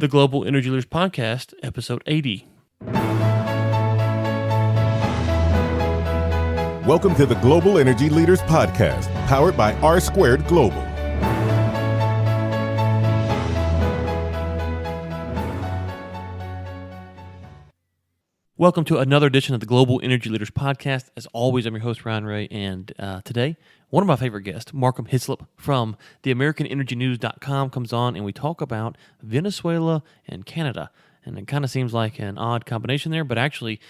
The Global Energy Leaders Podcast, Episode 80. Welcome to the Global Energy Leaders Podcast, powered by R Squared Global. Welcome to another edition of the Global Energy Leaders Podcast. As always, I'm your host, Ryan Ray, and today, one of my favorite guests, Markham Hislop from the AmericanEnergyNews.com comes on, and we talk about Venezuela and Canada. And it kind of seems like an odd combination there, but actually,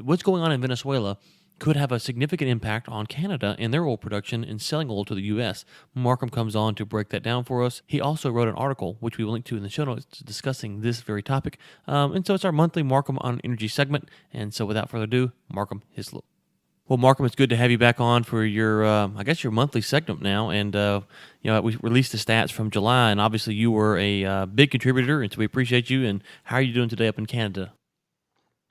what's going on in Venezuela could have a significant impact on Canada and their oil production and selling oil to the U.S. Markham comes on to break that down for us. He also wrote an article, which we will link to in the show notes, discussing this very topic. And so it's our monthly Markham on Energy segment. And so without further ado, Markham Hislop. Well, Markham, it's good to have you back on for your, your monthly segment now. And, we released the stats from July, and obviously you were a big contributor, and so we appreciate you. And how are you doing today up in Canada?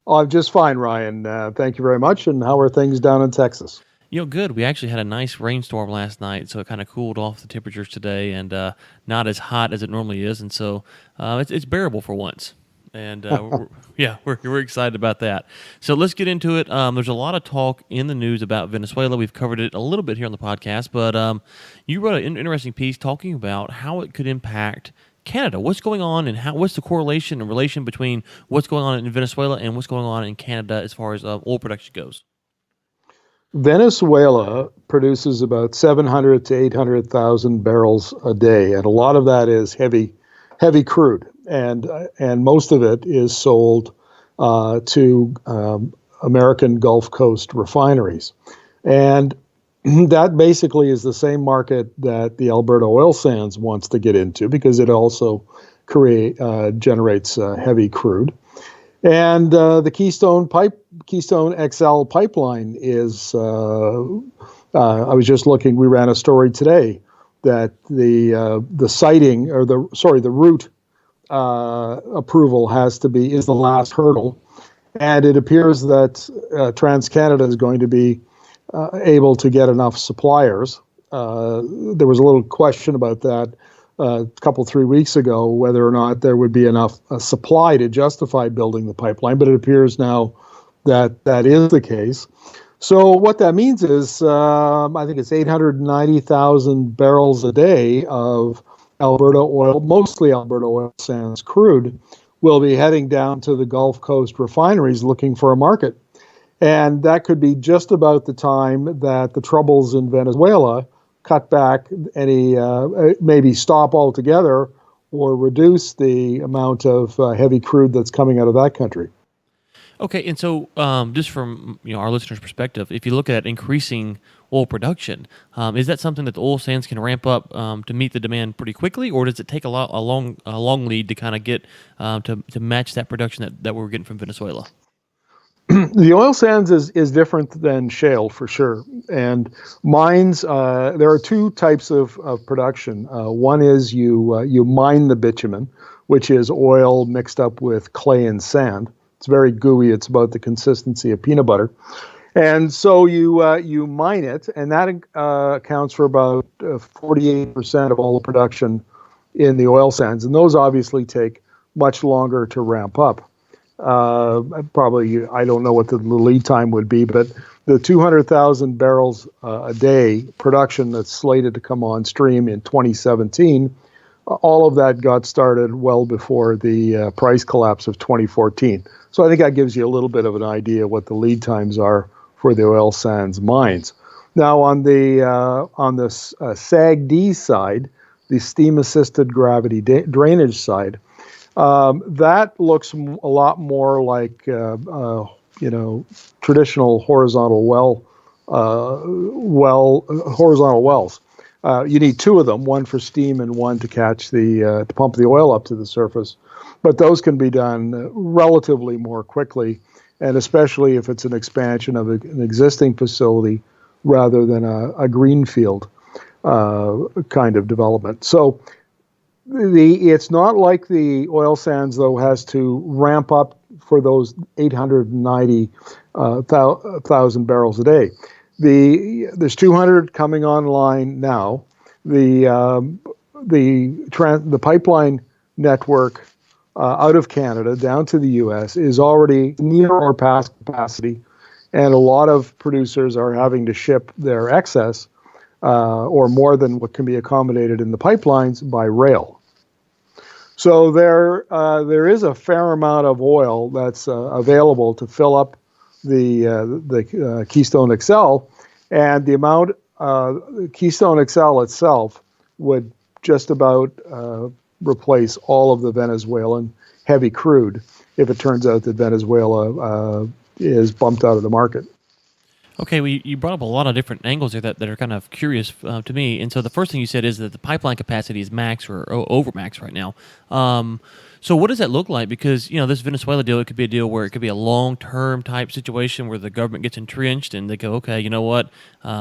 Oh, I'm just fine, Ryan. Thank you very much. And how are things down in Texas? Good. We actually had a nice rainstorm last night, so it kind of cooled off the temperatures today, and not as hot as it normally is, and so it's bearable for once. And we're excited about that. So let's get into it. There's a lot of talk in the news about Venezuela. We've covered it a little bit here on the podcast, but you wrote an interesting piece talking about how it could impact Canada. What's going on, and what's the correlation and relation between what's going on in Venezuela and what's going on in Canada as far as oil production goes? Venezuela produces about 700 to 800,000 barrels a day, and a lot of that is heavy crude, and most of it is sold to American Gulf Coast refineries, and that basically is the same market that the Alberta oil sands wants to get into, because it also generates heavy crude. And the Keystone XL pipeline is, I was just looking, we ran a story today that the route approval is the last hurdle. And it appears that TransCanada is going to be able to get enough suppliers. There was a little question about that a couple, 3 weeks ago, whether or not there would be enough supply to justify building the pipeline, but it appears now that that is the case. So what that means is, I think it's 890,000 barrels a day of Alberta oil, mostly Alberta oil sands crude, will be heading down to the Gulf Coast refineries looking for a market. And that could be just about the time that the troubles in Venezuela cut back any, maybe stop altogether or reduce the amount of heavy crude that's coming out of that country. Okay, and so just from our listeners' perspective, if you look at increasing oil production, is that something that the oil sands can ramp up to meet the demand pretty quickly, or does it take a long lead to kind of get to match that production that we're getting from Venezuela? The oil sands is different than shale for sure. And mines, there are two types of production. One is you mine the bitumen, which is oil mixed up with clay and sand. It's very gooey. It's about the consistency of peanut butter. And so you mine it, and that accounts for about 48% of all the production in the oil sands. And those obviously take much longer to ramp up. Probably, I don't know what the lead time would be, but the 200,000 barrels a day production that's slated to come on stream in 2017, all of that got started well before the price collapse of 2014. So I think that gives you a little bit of an idea what the lead times are for the oil sands mines. Now on the SAGD side, the steam-assisted gravity drainage side, that looks a lot more like traditional horizontal horizontal wells. You need two of them, one for steam and one to catch to pump the oil up to the surface. But those can be done relatively more quickly, and especially if it's an expansion of an existing facility rather than a greenfield kind of development. So it's not like the oil sands, though, has to ramp up for those 890,000 barrels a day. There's 200 coming online now. The pipeline network out of Canada down to the U.S. is already near or past capacity, and a lot of producers are having to ship their excess or more than what can be accommodated in the pipelines by rail. So there is a fair amount of oil that's available to fill up the Keystone XL, and the amount Keystone XL itself would just about replace all of the Venezuelan heavy crude if it turns out that Venezuela is bumped out of the market. Okay, well, you brought up a lot of different angles there that are kind of curious to me. And so the first thing you said is that the pipeline capacity is max or over max right now. So what does that look like? Because, this Venezuela deal, it could be a deal where it could be a long-term type situation where the government gets entrenched and they go, okay, you know what,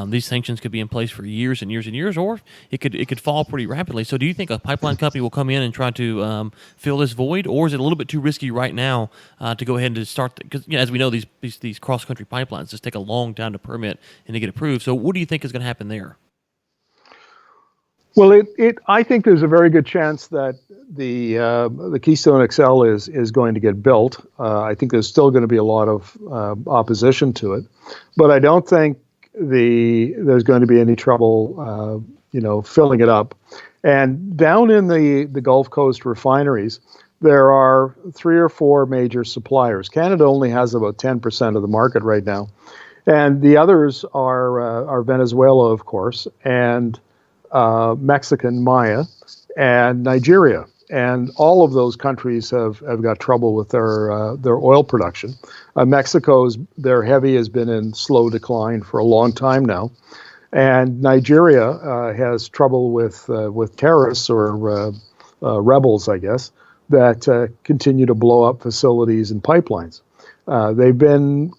these sanctions could be in place for years and years and years, or it could fall pretty rapidly. So do you think a pipeline company will come in and try to fill this void, or is it a little bit too risky right now to go ahead and to start? Because as we know, these cross-country pipelines just take a long time to permit and to get approved. So what do you think is going to happen there? Well, I think there's a very good chance that the Keystone XL is going to get built. I think there's still going to be a lot of opposition to it, but I don't think there's going to be any trouble, filling it up. And down in the Gulf Coast refineries, there are 3 or 4 major suppliers. Canada only has about 10% of the market right now, and the others are Venezuela, of course, and Mexican Maya, and Nigeria, and all of those countries have got trouble with their oil production. Mexico's their heavy has been in slow decline for a long time now, and Nigeria has trouble with terrorists or rebels, I guess, that continue to blow up facilities and pipelines. They've been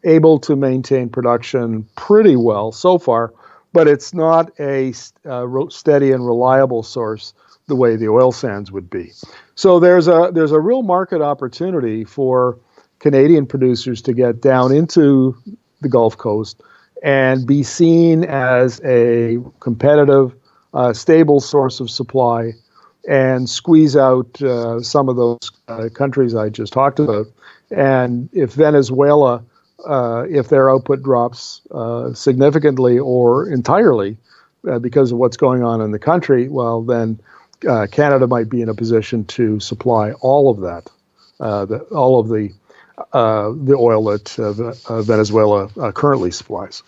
able to maintain production pretty well so far, but it's not a steady and reliable source the way the oil sands would be. So there's a real market opportunity for Canadian producers to get down into the Gulf Coast and be seen as a competitive, stable source of supply and squeeze out some of those countries I just talked about. And if Venezuela, if their output drops significantly or entirely because of what's going on in the country, well, then Canada might be in a position to supply all of that, all of the oil that Venezuela currently supplies.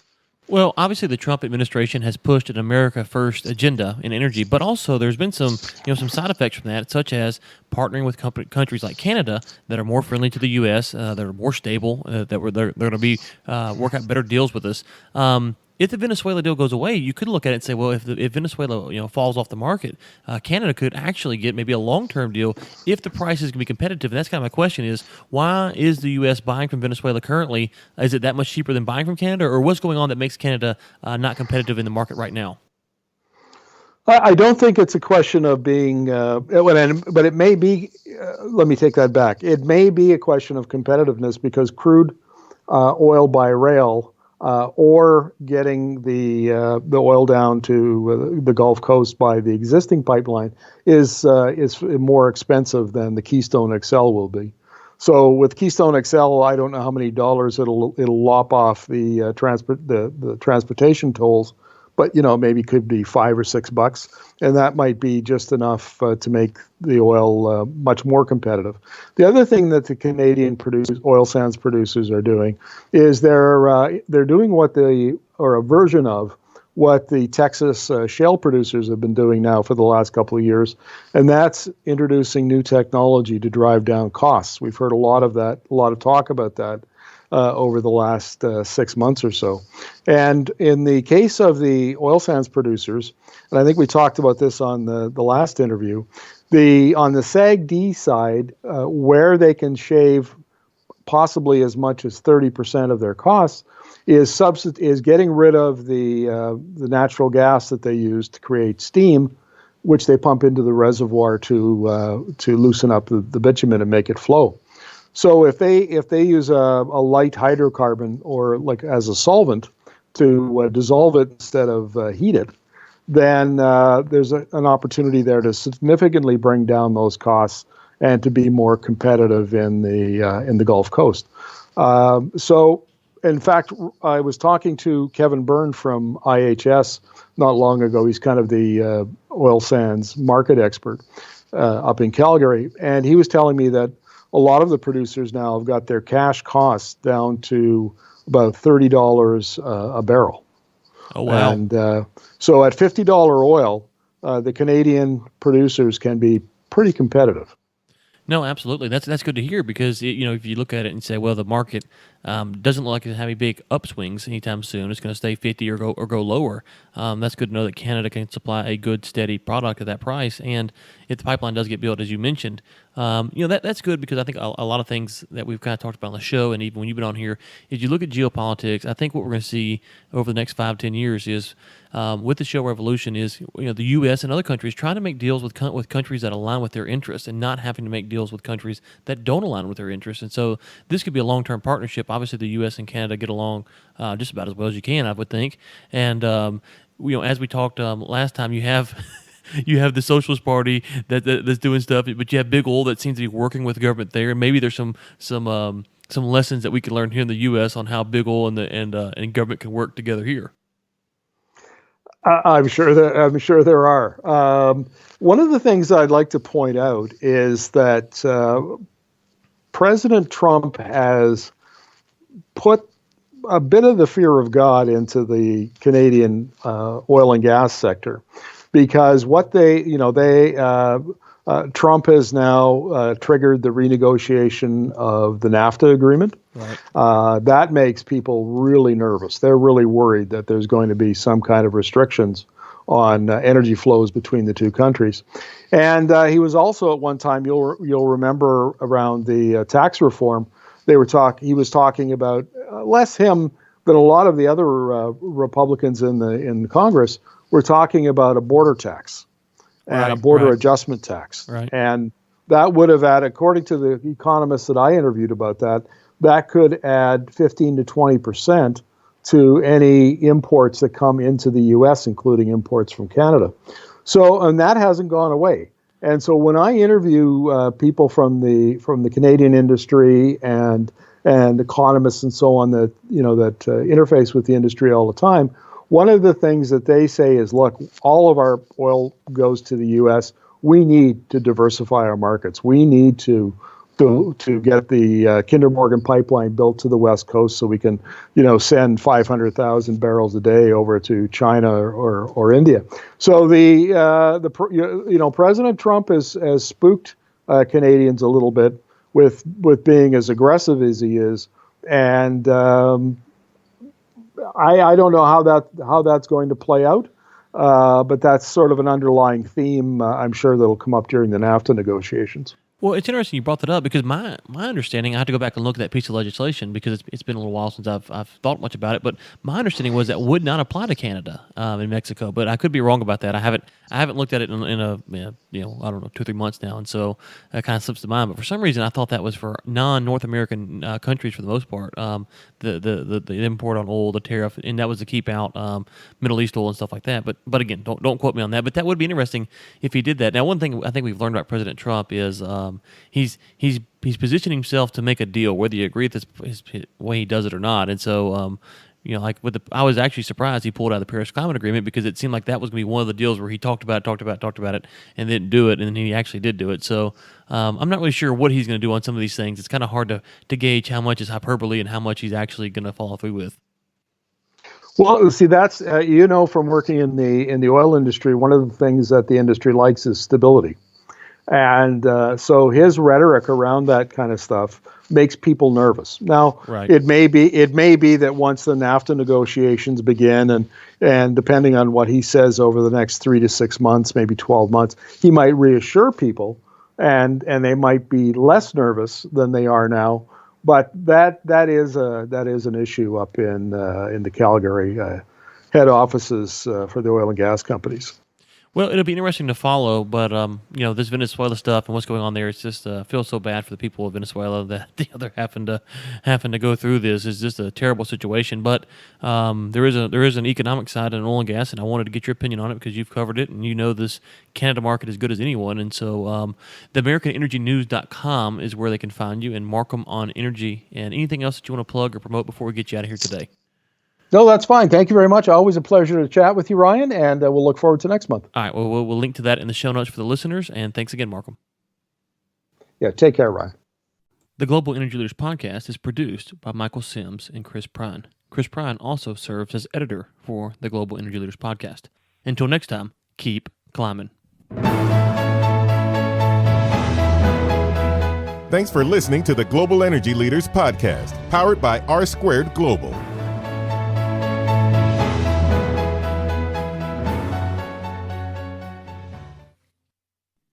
Well, obviously, the Trump administration has pushed an America First agenda in energy, but also there's been some side effects from that, such as partnering with countries like Canada that are more friendly to the U.S., that are more stable, they're going to be work out better deals with us. If the Venezuela deal goes away, you could look at it and say, well, if Venezuela falls off the market, Canada could actually get maybe a long-term deal if the prices can be competitive. And that's kind of my question is, why is the U.S. buying from Venezuela currently? Is it that much cheaper than buying from Canada, or what's going on that makes Canada not competitive in the market right now? I don't think it's a question of being, but it may be, let me take that back. It may be a question of competitiveness because crude oil by rail or getting the oil down to the Gulf Coast by the existing pipeline is more expensive than the Keystone XL will be. So with Keystone XL, I don't know how many dollars it'll lop off the transportation tolls, but maybe could be $5 or $6, and that might be just enough to make the oil much more competitive. The other thing that the Canadian oil sands producers are doing is they're doing a version of what the Texas shale producers have been doing now for the last couple of years, and that's introducing new technology to drive down costs. We've heard a lot of talk about that over the last 6 months or so. And in the case of the oil sands producers, and I think we talked about this on the last interview, on the SAGD side, where they can shave possibly as much as 30% of their costs, is getting rid of the natural gas that they use to create steam, which they pump into the reservoir to loosen up the bitumen and make it flow. So if they use a light hydrocarbon or like as a solvent to dissolve it instead of heat it, then there's an opportunity there to significantly bring down those costs and to be more competitive in the Gulf Coast. So, in fact, I was talking to Kevin Byrne from IHS not long ago. He's kind of the oil sands market expert up in Calgary, and he was telling me that a lot of the producers now have got their cash costs down to about $30 a barrel. Oh, wow. And so at $50 oil, the Canadian producers can be pretty competitive. No, absolutely. That's good to hear because if you look at it and say, well, the market doesn't look like it's having big upswings anytime soon. It's going to stay 50 or go lower. That's good to know that Canada can supply a good, steady product at that price. And if the pipeline does get built, as you mentioned, that's good because I think a lot of things that we've kind of talked about on the show, and even when you've been on here, is you look at geopolitics. I think what we're going to see over the next 5-10 years is with the shale revolution is the U.S. and other countries trying to make deals with countries that align with their interests and not having to make deals with countries that don't align with their interests. And so this could be a long-term partnership. Obviously, the U.S. and Canada get along just about as well as you can, I would think. And as we talked last time, you have you have the Socialist Party that's doing stuff, but you have big oil that seems to be working with the government there. And maybe there's some lessons that we can learn here in the U.S. on how big oil and government can work together here. I'm sure there are. One of the things I'd like to point out is that President Trump has put a bit of the fear of God into the Canadian oil and gas sector, because Trump has now triggered the renegotiation of the NAFTA agreement. Right. That makes people really nervous. They're really worried that there's going to be some kind of restrictions on energy flows between the two countries. And he was also at one time, you'll remember around the tax reform, he was talking about less him than a lot of the other Republicans in Congress were talking about a border tax and a border adjustment tax. Right. And that would have added, according to the economists that I interviewed about that could add 15 to 20% to any imports that come into the U.S., including imports from Canada. So, and that hasn't gone away. And so when I interview people from the Canadian industry and economists and so on that interface with the industry all the time, one of the things that they say is, look, all of our oil goes to the U.S. We need to diversify our markets. We need to get the Kinder Morgan pipeline built to the West Coast so we can, send 500,000 barrels a day over to China or India. So President Trump has spooked Canadians a little bit with being as aggressive as he is, and I don't know how that's going to play out, but that's sort of an underlying theme. I'm sure that'll come up during the NAFTA negotiations. Well, it's interesting you brought that up because my understanding, I had to go back and look at that piece of legislation because it's been a little while since I've thought much about it. But my understanding was that would not apply to Canada and Mexico. But I could be wrong about that. I haven't looked at it in I don't know, 2-3 months now, and so that kind of slips to mind. But for some reason, I thought that was for non-North American countries for the most part. The import on oil, the tariff, and that was to keep out Middle East oil and stuff like that. But again, don't quote me on that. But that would be interesting if he did that. Now, one thing I think we've learned about President Trump is he's positioning himself to make a deal, whether you agree with his way he does it or not. And so, I was actually surprised he pulled out of the Paris Climate Agreement because it seemed like that was going to be one of the deals where he talked about it, and didn't do it, and then he actually did do it. So I'm not really sure what he's going to do on some of these things. It's kind of hard to gauge how much is hyperbole and how much he's actually going to follow through with. Well, see, that's from working in the oil industry, one of the things that the industry likes is stability. And so his rhetoric around that kind of stuff makes people nervous. Now, right. It may be that once the NAFTA negotiations begin, and depending on what he says over the next 3 to 6 months, maybe 12 months, he might reassure people, and they might be less nervous than they are now. But that is an issue up in the Calgary head offices for the oil and gas companies. Well, it'll be interesting to follow, but this Venezuela stuff and what's going on there, it's just feels so bad for the people of Venezuela that they're having to go through this. It's just a terrible situation. But there is an economic side in oil and gas, and I wanted to get your opinion on it because you've covered it and you know this Canada market as good as anyone. And so the AmericanEnergyNews.com is where they can find you, and Markham on Energy, and anything else that you want to plug or promote before we get you out of here today. No, that's fine. Thank you very much. Always a pleasure to chat with you, Ryan, and we'll look forward to next month. All right. Well, we'll link to that in the show notes for the listeners, and thanks again, Markham. Yeah, take care, Ryan. The Global Energy Leaders Podcast is produced by Michael Sims and Chris Prine. Chris Prine also serves as editor for the Global Energy Leaders Podcast. Until next time, keep climbing. Thanks for listening to the Global Energy Leaders Podcast, powered by R Squared Global.